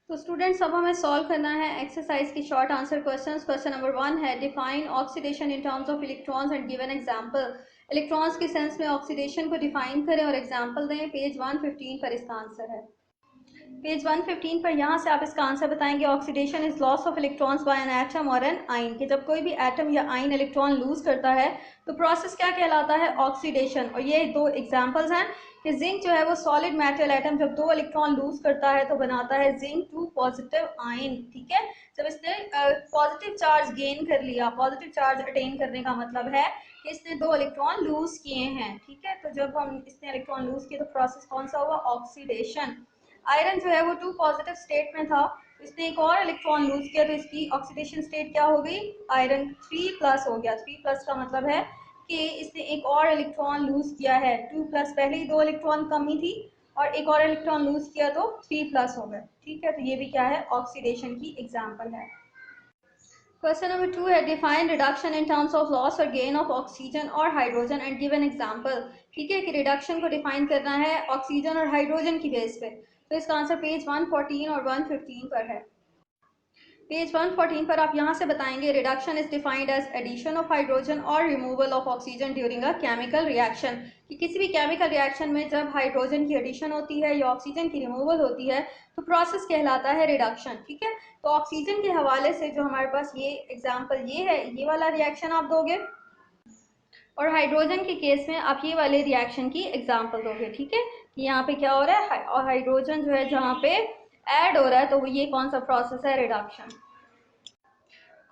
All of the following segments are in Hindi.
तो स्टूडेंट्स अब हमें सॉल्व करना है एक्सरसाइज की short answer questions. Question number 1 है define oxidation in terms of electrons and give an example. Electrons के सेंस में ऑक्सीडेशन को डिफाइन करें और एग्जांपल दें। पेज 115 पर इसका आंसर है। पेज 115 पर यहाँ से आप इसका आंसर बताएंगे oxidation is loss of electrons bye an atom और एन आइन, कि जब कोई भी एटम या आइन इलेक्ट्रॉन लूज करता है तो प्रोसेस क्या कहलाता है, ऑक्सीडेशन। और ये दो एग्जांपल्स हैं कि जिंक जो है वो सॉलिड मेटल एटम जब दो इलेक्ट्रॉन लूज करता है तो बनाता है जिंक 2 पॉजिटिव आइन। ठीक है, जब इसने पॉजिटिव चार्ज गेन कर लिया, पॉजिटिव चार्ज अटेन करने का मतलब है कि इसने दो इलेक्ट्रॉन लूज किए हैं। ठीक है, तो जब हम इसने इलेक्ट्रॉन लूज किए तो प्रोसेस कौन सा हुआ, ऑक्सीडेशन। आयरन जो है वो 2 पॉजिटिव स्टेट में था, इसने एक और इलेक्ट्रॉन लूज किया तो इसकी ऑक्सीडेशन स्टेट क्या हो गई, आयरन 3 प्लस हो गया। 3 प्लस का मतलब है कि इसने एक और इलेक्ट्रॉन लूज किया है। 2 प्लस पहले ही 2 इलेक्ट्रॉन कमी थी और एक और इलेक्ट्रॉन लूज किया तो 3 प्लस हो गए। ठीक है, तो ये भी क्या है, ऑक्सीडेशन की एग्जाम्पल है। क्वेश्चन नंबर 2 है define reduction in terms of loss और गेन ऑफ ऑक्सीजन और hydrogen and give an example. ठीक है, कि रिडक्शन को डिफाइन करना है ऑक्सीजन और हाइड्रोजन की बेस पे। तो इसका आंसर पेज 114 और 115 पर है। पेज 114 पर आप यहाँ से बताएंगे reduction is defined as addition of hydrogen और removal of oxygen during a chemical reaction, कि किसी भी केमिकल रिएक्शन में जब हाइड्रोजन की एडिशन होती है या ऑक्सीजन की रिमूवल होती है तो प्रोसेस कहलाता है रिडक्शन। ठीक है, तो ऑक्सीजन के हवाले से जो हमारे पास ये एग्जाम्पल ये है, ये वाला रिएक्शन आप दोगे और हाइड्रोजन के केस में आप ये वाले रिएक्शन की एग्जाम्पल दोगे। ठीक है, कि यहाँ पे क्या हो रहा है, और हाइड्रोजन जो है जहाँ पे ऐड हो रहा है तो ये कौन सा प्रोसेस है, रिडक्शन।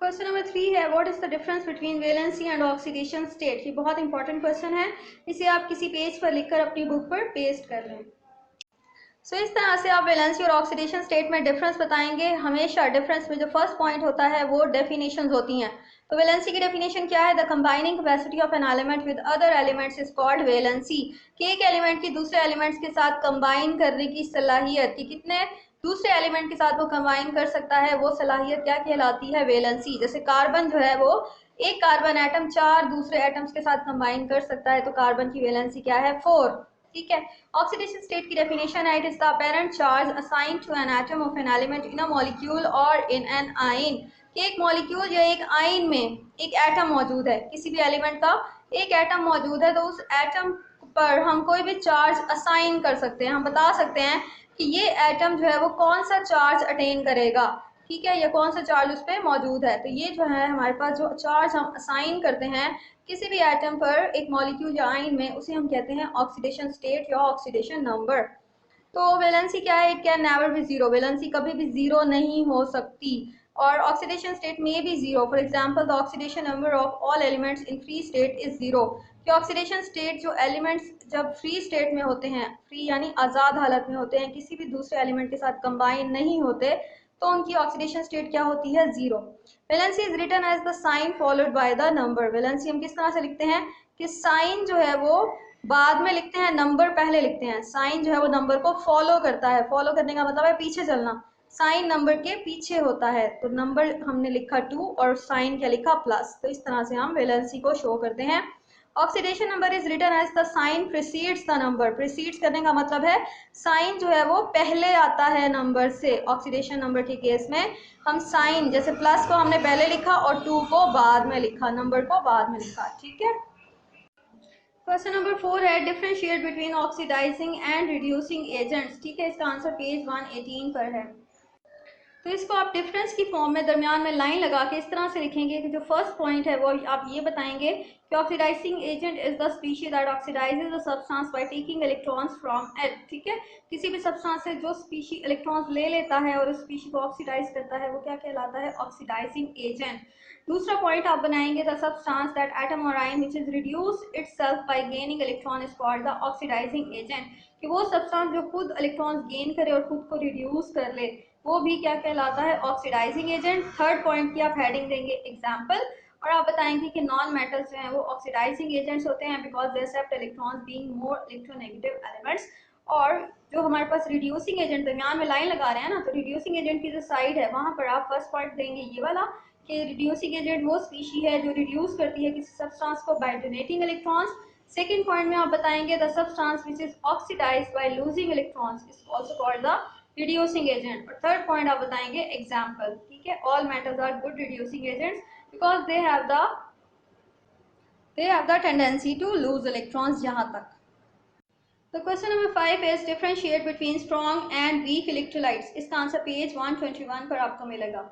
क्वेश्चन नंबर 3 है what is the difference between valency and oxidation state. ये बहुत इंपॉर्टेंट क्वेश्चन है, इसे आप किसी पेज पर लिखकर अपनी बुक पर पेस्ट कर लें। सो इस तरह से आप वैलेंसी और ऑक्सीडेशन स्टेट में डिफरेंस बताएंगे। हमेशा डिफरेंस में जो फर्स्ट पॉइंट होता है वो डेफिनेशंस होती हैं। तो वैलेंसी की डेफिनेशन क्या है, the combining capacity of an element with other elements is called valency, कि एक एलिमेंट की दूसरे एलिमेंट्स के साथ कंबाइन करने की सलाहियत, कि कितने दूसरे एलिमेंट के साथ वो कंबाइन कर सकता है, वो सलाहियत क्या कहलाती है, वैलेंसी। जैसे कार्बन जो है वो एक कार्बन एटम 4 दूसरे एटम्स के साथ कंबाइन कर सकता है तो कार्बन की वैलेंसी क्या है, 4। ठीक है, ऑक्सीडेशन स्टेट की डेफिनेशन है it is the apparent charge assigned to an atom of an element in a molecule और इन एन आइन, कि एक मॉलिक्यूल या एक आइन में एक एटम मौजूद है, किसी भी एलिमेंट का एक एटम मौजूद है तो उस एटम पर हम कोई भी चार्ज असाइन कर सकते हैं। हम बता सकते हैं कि ये एटम जो है वो कौन सा चार्ज अटेन करेगा। ठीक है, या कौन सा चार्ज उस पर मौजूद है। तो ये जो है हमारे पास जो चार्ज हम असाइन करते हैं किसी भी एटम पर एक मॉलिक्यूल या आइन में, उसे हम कहते हैं ऑक्सीडेशन स्टेट या ऑक्सीडेशन नंबर। तो वैलेंसी क्या है, it can never be zero, valency कभी भी जीरो नहीं हो सकती। और ऑक्सीडेशन स्टेट में भी zero, for example the oxidation number of all elements in free state is zero, कि ऑक्सीडेशन स्टेट जो एलिमेंट्स जब फ्री स्टेट में होते हैं, फ्री यानी आज़ाद हालत में होते हैं, किसी भी दूसरे एलिमेंट के साथ कंबाइन नहीं होते, तो उनकी ऑक्सीडेशन स्टेट क्या होती है, जीरो। Valency is written as the sign followed by the number, valency हम किस तरह से लिखते हैं कि साइन जो है वो बाद में लिखते हैं, नंबर पहले लिखते हैं। साइन जो है वो नंबर को फॉलो करता है, फॉलो करने का मतलब है पीछे चलना, साइन नंबर के पीछे होता है। तो नंबर हमने लिखा 2 और साइन क्या लिखा, प्लस। तो इस तरह से हम वैलेंसी को शो करते हैं। Oxidation number is written as the sign precedes the number, precedes करने का मतलब है साइन जो है वो पहले आता है नंबर से। ऑक्सीडेशन नंबर के केस में हम साइन, जैसे प्लस को हमने पहले लिखा और 2 को बाद में लिखा, नंबर को बाद में लिखा। ठीक है, क्वेश्चन नंबर 4 है differentiate between oxidising and reducing agents. ठीक है, इसका आंसर पेज 118 पर है। तो इसको आप डिफरेंस की फॉर्म में दरमियान में लाइन लगा के इस तरह से लिखेंगे कि जो फर्स्ट पॉइंट है वो आप ये बताएंगे कि oxidising agent is the species that oxidises the substance by taking electrons from it. ठीक है, किसी भी सब्सटेंस से जो स्पीशी इलेक्ट्रॉन्स ले लेता है और उस स्पीशी को ऑक्सीडाइज करता है वो क्या कहलाता है, ऑक्सीडाइजिंग एजेंट। दूसरा पॉइंट आप बनाएंगे द सब्सटेंस दैट एटम और ion which is reduce itself by gaining electron is called the oxidising agent, कि वो सब्सटेंस जो खुद इलेक्ट्रॉन्स गेन करे और खुद को रिड्यूस कर ले वो भी क्या कहलाता है, ऑक्सीडाइजिंग एजेंट। थर्ड पॉइंट की आप हेडिंग देंगे एग्जाम्पल, और आप बताएंगे कि नॉन मेटल्स जो हैं वो ऑक्सीडाइजिंग एजेंट्स होते हैं because they accept electrons being more electronegative elements. और जो हमारे पास रिड्यूसिंग एजेंट, दरमियान में लाइन लगा रहे हैं ना, तो रिड्यूसिंग एजेंट की जो साइड है वहां पर आप फर्स्ट पॉइंट देंगे ये वाला कि रिड्यूसिंग एजेंट वो स्पीशी है जो रिड्यूस करती है किसी सब्सटेंस को by donating electrons. Second point में आप बताएंगे the substance which is oxidised by losing electrons is also called the reducing agent, और थर्ड पॉइंट आप बताएंगे एग्जाम्पल, ठीक है। All metals are good reducing agents because they have the tendency to lose electrons। यहाँ तक। तो question number 5 is differentiate between strong and weak electrolytes. इसका आंसर पेज 121 पर आपको मिलेगा।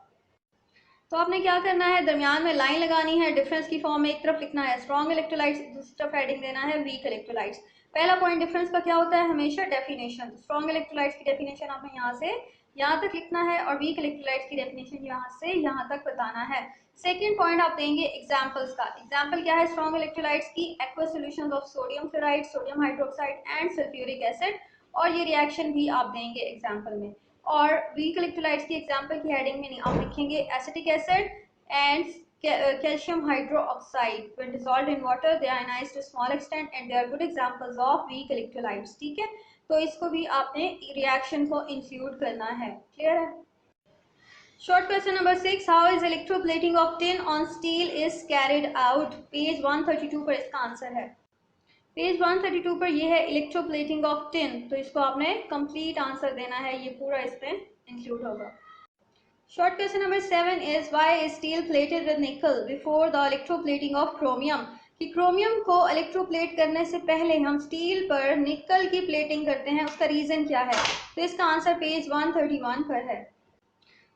तो आपने क्या करना है, दरमियान में लाइन लगानी है, डिफरेंस की फॉर्म में एक तरफ लिखना है स्ट्रॉन्ग इलेक्ट्रोलाइट्स, दूसरी तरफ हेडिंग देना है वीक इलेक्ट्रोलाइट्स। पहला पॉइंट डिफरेंस का क्या होता है, हमेशा डेफिनेशन। स्ट्रॉन्ग इलेक्ट्रोलाइट्स की डेफिनेशन आपने यहाँ से यहाँ तक लिखना है और वीक इलेक्ट्रोलाइट्स की डेफिनेशन यहाँ से यहाँ तक बताना है। सेकेंड पॉइंट आप देंगे एग्जाम्पल्स का। एग्जाम्पल क्या है स्ट्रॉन्ग इलेक्ट्रोलाइट्स की, aqueous solutions of sodium chloride, sodium hydroxide and sulphuric acid, और ये रिएक्शन भी आप देंगे एग्जाम्पल में। और वीक इलेक्ट्रोलाइट्स की एग्जाम्पल की हेडिंग में आप लिखेंगे acetic acid and calcium hydroxide when dissolved in water they ionize to small extent and they are good examples of weak electrolytes। ठीक है, तो इसको भी आपने रिएक्शन को इंक्लूड करना है। क्लियर है। Short question number 6, how is electroplating of tin on steel is carried out. Page 132 पर इसका आंसर है। पेज 132 पर यह है इलेक्ट्रोप्लेटिंग ऑफ टिन, तो इसको आपने कंप्लीट आंसर देना है, ये पूरा इसमें इंक्लूड होगा। Short question number 7 is why is steel plated with nickel before the electroplating of chromium। कि क्रोमियम को इलेक्ट्रोप्लेट करने से पहले हम स्टील पर निकल की प्लेटिंग करते हैं, उसका रीजन क्या है। तो इसका आंसर पेज 131 पर है।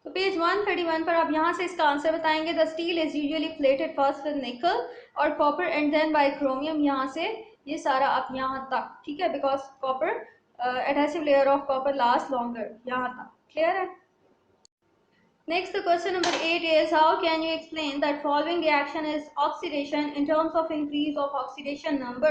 तो पेज 131 पर आप यहाँ से इसका आंसर बताएंगे। The steel is usually plated first with nickel और copper and then by chromium. यहाँ से ये सारा आप यहाँ तक, ठीक है, because copper adhesive layer of copper last longer, यहाँ तक। क्लियर है। Next, the question number 8 is how can you explain that following reaction is oxidation in terms of increase of oxidation number।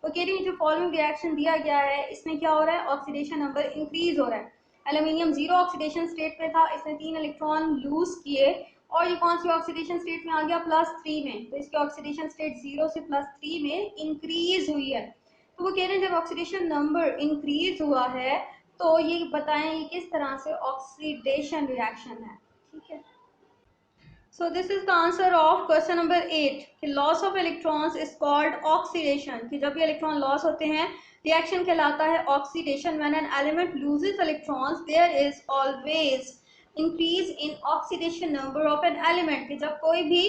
तो कह रही है जो फॉलोइंग रिएक्शन दिया गया है इसमें क्या हो रहा है, ऑक्सीडेशन नंबर इंक्रीज हो रहा है। एल्यूमिनियम जीरो ऑक्सीडेशन स्टेट में था, इसने 3 इलेक्ट्रॉन लूज किए और ये कौन सी ऑक्सीडेशन स्टेट में आ गया, +3 में। तो इसकी ऑक्सीडेशन स्टेट 0 से +3 में इंक्रीज हुई है। तो वो कह रहे हैं जब ऑक्सीडेशन नंबर इंक्रीज हुआ है तो ये बताएं ये किस तरह से ऑक्सीडेशन रिएक्शन है। ठीक है, so this is the answer of question number 8 कि loss of electrons is called oxidation. कि जब भी इलेक्ट्रॉन लॉस होते हैं रिएक्शन कहलाता है oxidation. When an element loses electrons there is always increase in oxidation number of an element. कि जब कोई भी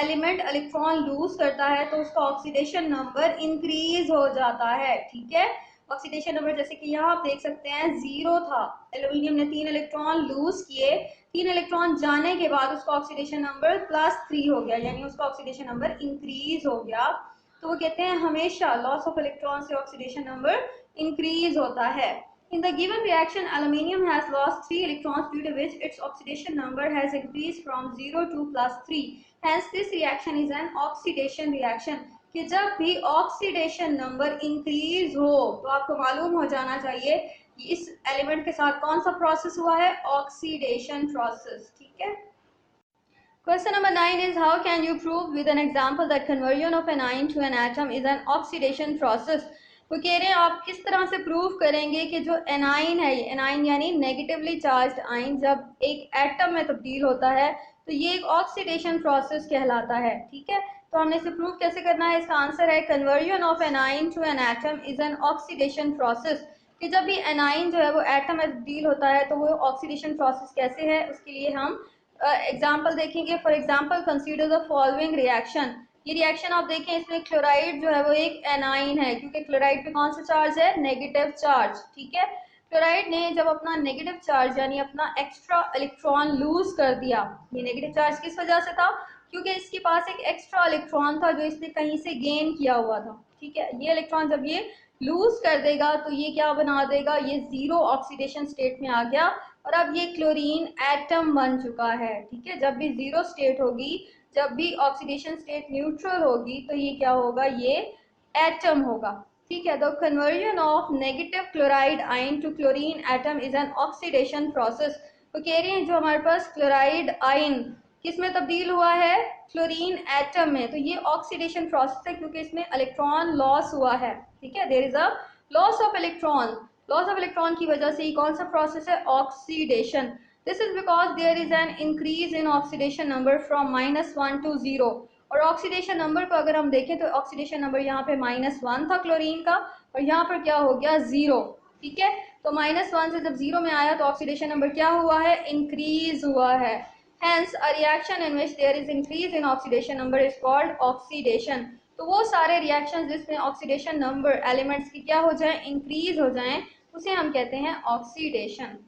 एलिमेंट इलेक्ट्रॉन लूज करता है तो उसका ऑक्सीडेशन नंबर इंक्रीज हो जाता है। ठीक है, ऑक्सीडेशन नंबर जैसे कि यहाँ आप देख सकते हैं 0 था, एल्यूमिनियम ने 3 इलेक्ट्रॉन लूज किए, 3 इलेक्ट्रॉन जाने के बाद उसका ऑक्सीडेशन नंबर +3 हो गया, यानी उसका ऑक्सीडेशन नंबर इंक्रीज हो गया। तो वो कहते हैं हमेशा लॉस ऑफ इलेक्ट्रॉन से ऑक्सीडेशन नंबर इंक्रीज होता है। In the given reaction, aluminium has lost 3 electrons due to which its oxidation number has increased from 0 to +3. Hence, this reaction is an oxidation reaction। कि जब भी ऑक्सीडेशन नंबर इंक्रीज हो तो आपको मालूम हो जाना चाहिए कि इस एलिमेंट के साथ कौन सा प्रोसेस हुआ है, ऑक्सीडेशन प्रोसेस। ठीक है। Question number 9 is how can you prove with an example that conversion of an ion to an atom is an oxidation process। वो कह रहे हैं आप किस तरह से प्रूव करेंगे कि जो एनाइन है, एनाइन यानी नेगेटिवली चार्ज्ड आयन जब एक एटम में तब्दील होता है तो ये एक ऑक्सीडेशन प्रोसेस कहलाता है। ठीक है, तो हमने इसे प्रूव कैसे करना है, इसका आंसर है conversion of anion to an atom is an oxidation process. कि जब भी एनाइन जो है वो एटम में तब्दील होता है तो वो ऑक्सीडेशन प्रोसेस कैसे है, उसके लिए हम एग्जाम्पल देखेंगे। For example consider the following reaction. ये रिएक्शन आप देखें, इसमें क्लोराइड जो है वो एक एनाइन है क्योंकि क्लोराइड पे कौन सा चार्ज है, नेगेटिव चार्ज। ठीक है, क्लोराइड ने जब अपना नेगेटिव चार्ज यानी अपना एक्स्ट्रा इलेक्ट्रॉन लूज कर दिया, ये नेगेटिव चार्ज किस वजह से था, क्योंकि इसके पास एक एक्स्ट्रा इलेक्ट्रॉन था जो इसने कहीं से गेन किया हुआ था। ठीक है, ये इलेक्ट्रॉन जब ये लूज कर देगा तो ये क्या बना देगा, ये 0 ऑक्सीडेशन स्टेट में आ गया और अब ये क्लोरीन एटम बन चुका है। ठीक है, जब भी 0 स्टेट होगी, जब भी ऑक्सीडेशन स्टेट न्यूट्रल होगी तो ये क्या होगा, ये एटम होगा। ठीक है, the conversion of negative chloride ion to chlorine atom is an oxidation process. तो कह रही हैं जो हमारे पास क्लोराइड आयन किस में तब्दील हुआ है, क्लोरीन एटम में, तो ये ऑक्सीडेशन प्रोसेस है क्योंकि इसमें इलेक्ट्रॉन लॉस हुआ है। ठीक है, there is a loss of electron, loss of electron की वजह से ये कौन सा प्रोसेस है, oxidation. This is because there is an increase in oxidation number from -1 to 0। और ऑक्सीडेशन नंबर को अगर हम देखें तो ऑक्सीडेशन नंबर यहाँ पे -1 था क्लोरीन का और यहाँ पर क्या हो गया, 0। ठीक है, तो -1 से जब 0 में आया तो ऑक्सीडेशन नंबर क्या हुआ है, इंक्रीज हुआ है। Hence, a reaction in which there is increase in oxidation number is called oxidation. तो वो सारे रिएक्शन जिसमें ऑक्सीडेशन नंबर एलिमेंट्स की क्या हो जाए, इंक्रीज हो जाएं, उसे हम कहते हैं ऑक्सीडेशन।